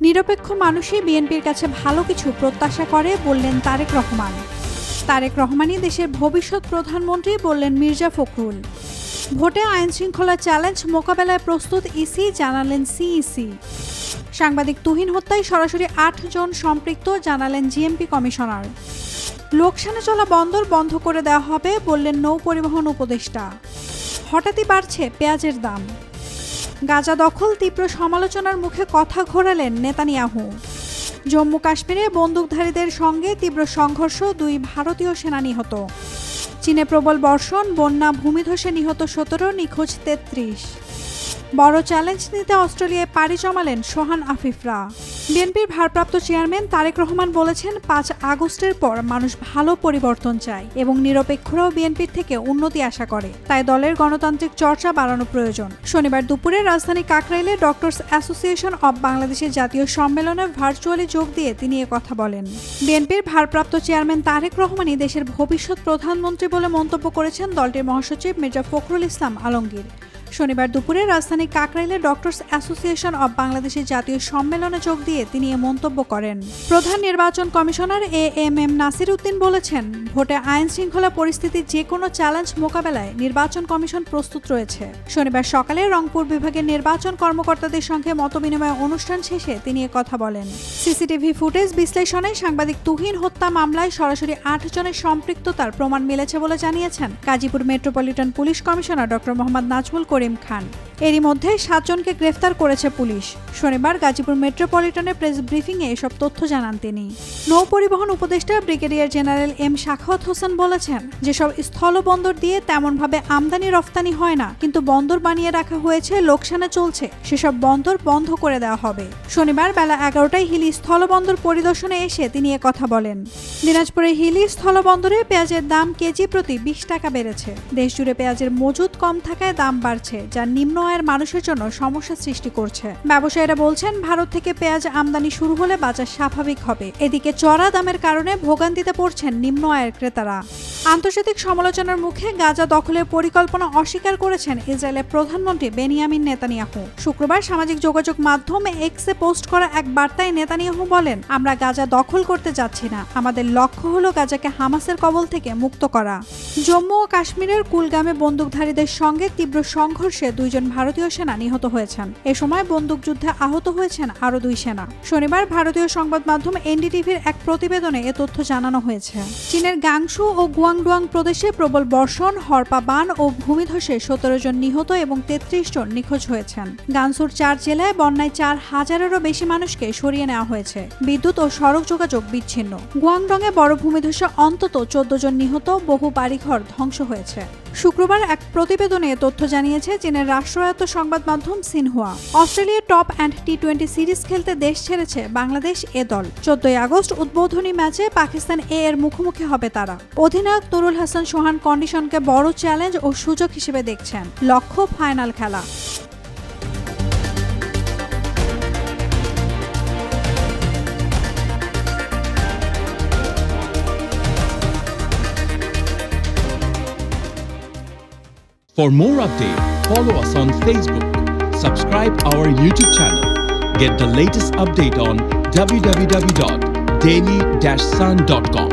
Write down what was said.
নিরপেক্ষ মানুষই বিএনপির কাছে ভালো কিছু প্রত্যাশা করে বললেন তারেক রহমান। তারেক রহমানই দেশের ভবিষ্যৎ প্রধানমন্ত্রী বললেন মির্জা ফখরুল। ভোটে আইনশৃঙ্খলা চ্যালেঞ্জ মোকাবেলায় প্রস্তুত ইসি জানালেন সিইসি। সাংবাদিক তুহিন হত্যায় সরাসরি ৮ জন সম্পৃক্ত জানালেন জিএমপি কমিশনার। লোকসানে চলা বন্দর বন্ধ করে দেওয়া হবে বললেন নৌ পরিবহন উপদেষ্টা। হঠাৎই বাড়ছে পেঁয়াজের দাম। গাজা দখল তীব্র সমালোচনার মুখে কথা ঘোরালেন নেতানিয়াহু। জম্মু কাশ্মীরে বন্দুকধারীদের সঙ্গে তীব্র সংঘর্ষ, 2 ভারতীয় সেনা নিহত। চীনে প্রবল বর্ষণ, বন্যা, ভূমিধসে নিহত 17, নিখোঁজ 33। বড় চ্যালেঞ্জ নিতে অস্ট্রেলিয়ায় পাড়ি জমালেন সোহান আফিফরা। বিএনপির ভারপ্রাপ্ত চেয়ারম্যান তারেক রহমান বলেছেন, 5 আগস্টের পর মানুষ ভালো পরিবর্তন চায় এবং নিরপেক্ষরাও বিএনপির থেকে উন্নতি আশা করে। তাই দলের গণতান্ত্রিক চর্চা বাড়ানো প্রয়োজন। শনিবার দুপুরে রাজধানী কাকরাইলে ডক্টরস অ্যাসোসিয়েশন অব বাংলাদেশের জাতীয় সম্মেলনে ভার্চুয়ালি যোগ দিয়ে তিনি এ কথা বলেন। বিএনপির ভারপ্রাপ্ত চেয়ারম্যান তারেক রহমানই দেশের ভবিষ্যৎ প্রধানমন্ত্রী বলে মন্তব্য করেছেন দলটির মহাসচিব মির্জা ফখরুল ইসলাম আলমগীর। শনিবার দুপুরে রাজধানী কাকরাইলে ডক্টরস অ্যাসোসিয়েশন অব বাংলাদেশের জাতীয় সম্মেলনে যোগ দিয়ে তিনি এ মন্তব্য করেন। প্রধান নির্বাচন কমিশনার এএমএম নাসির উদ্দিন বলেছেন, ভোটে আইন শৃঙ্খলা পরিস্থিতির যে কোনো চ্যালেঞ্জ মোকাবেলায় নির্বাচন কমিশন প্রস্তুত রয়েছে। শনিবার সকালে রংপুর বিভাগের নির্বাচন কর্মকর্তাদের সঙ্গে মতবিনিময় অনুষ্ঠান শেষে তিনি এ কথা বলেন। সিসিটিভি ফুটেজ বিশ্লেষণে সাংবাদিক তুহিন হত্যা মামলায় সরাসরি 8 জনের সম্পৃক্ততার প্রমাণ মিলেছে বলে জানিয়েছেন Gazipur metropolitan police commissioner doctor Mohammad Nazmul Karim Khan. এরই মধ্যে 7 জনকে গ্রেফতার করেছে পুলিশ। শনিবার গাজীপুর মেট্রোপলিটনে প্রেস ব্রিফিংয়ে এসব তথ্য জানান তিনি। নৌ পরিবহন উপদেষ্টা brigadier general M Sakhawat Hossain বলেছেন, যেসব স্থলবন্দর দিয়ে তেমনভাবে আমদানি রফতানি হয় না কিন্তু বন্দর বানিয়ে রাখা হয়েছে, লোকসানে চলছে, সেসব বন্দর বন্ধ করে দেওয়া হবে। শনিবার বেলা 11টায় হিলি স্থলবন্দর পরিদর্শনে এসে তিনি এ কথা বলেন। দিনাজপুরের হিলি স্থলবন্দরে পেঁয়াজের দাম কেজি প্রতি 20 টাকা বেড়েছে। দেশজুড়ে পেঁয়াজের মজুদ কম থাকায় দাম বাড়ছে, যা নিম্ন আয়ের মানুষের জন্য সমস্যা সৃষ্টি করছে। ব্যবসায়ীরা বলছেন, ভারত থেকে পেঁয়াজ আমদানি শুরু হলে বাজার স্বাভাবিক হবে। এদিকে চড়া দামের কারণে ভোগান্তিতে পড়ছেন নিম্ন আয়ের ক্রেতারা। আন্তর্জাতিক সমালোচনার মুখে গাজা দখলের পরিকল্পনা অস্বীকার করেছেন ইসরায়েলের প্রধানমন্ত্রী বেনিয়ামিন নেতানিয়াহু। শুক্রবার সামাজিক যোগাযোগ মাধ্যমে এক্সে পোস্ট করা এক বার্তায় নেতানিয়াহু বলেন, আমরা গাজা দখল করতে যাচ্ছি না, আমাদের লক্ষ্য হলো গাজাকে হামাসের কবল থেকে মুক্ত করা। জম্মু ও কাশ্মীরের কুলগামে বন্দুকধারীদের সঙ্গে তীব্র সংঘর্ষে 2 জন ভারতীয় সেনা নিহত হয়েছেন। এ সময় বন্দুকযুদ্ধে আহত হয়েছেন আরও 2 সেনা। শনিবার ভারতীয় সংবাদ মাধ্যম এনডিটিভির এক প্রতিবেদনে এ তথ্য জানানো হয়েছে। চীনের গাংশু ও গুয়াংডুয়াং প্রদেশে প্রবল বর্ষণ, হরপা বান ও ভূমিধসে 17 জন নিহত এবং 33 জন নিখোঁজ হয়েছেন। গাংসুর 4 জেলায় বন্যায় 4000-এরও বেশি মানুষকে সরিয়ে নেওয়া হয়েছে। বিদ্যুৎ ও সড়ক যোগাযোগ বিচ্ছিন্ন। গুয়াংডংয়ে বড় ভূমিধসে অন্তত 14 জন নিহত, বহু বাড়িঘর ধ্বংস হয়েছে। শুক্রবার এক প্রতিবেদনে এ তথ্য জানিয়েছে চীনের রাষ্ট্রায়ত্ত সংবাদ মাধ্যম সিনহুয়া। অস্ট্রেলিয়ার টপ অ্যান্ড টি-20 সিরিজ খেলতে দেশ ছেড়েছে বাংলাদেশ এ দল। 14 আগস্ট উদ্বোধনী ম্যাচে পাকিস্তান এর মুখোমুখি হবে তারা। অধিনায়ক নুরুল হাসান সোহান কন্ডিশনকে বড় চ্যালেঞ্জ ও সুযোগ হিসেবে দেখছেন। লক্ষ্য ফাইনাল খেলা। For more updates, follow us on Facebook, subscribe our YouTube channel, get the latest update on www.daily-sun.com.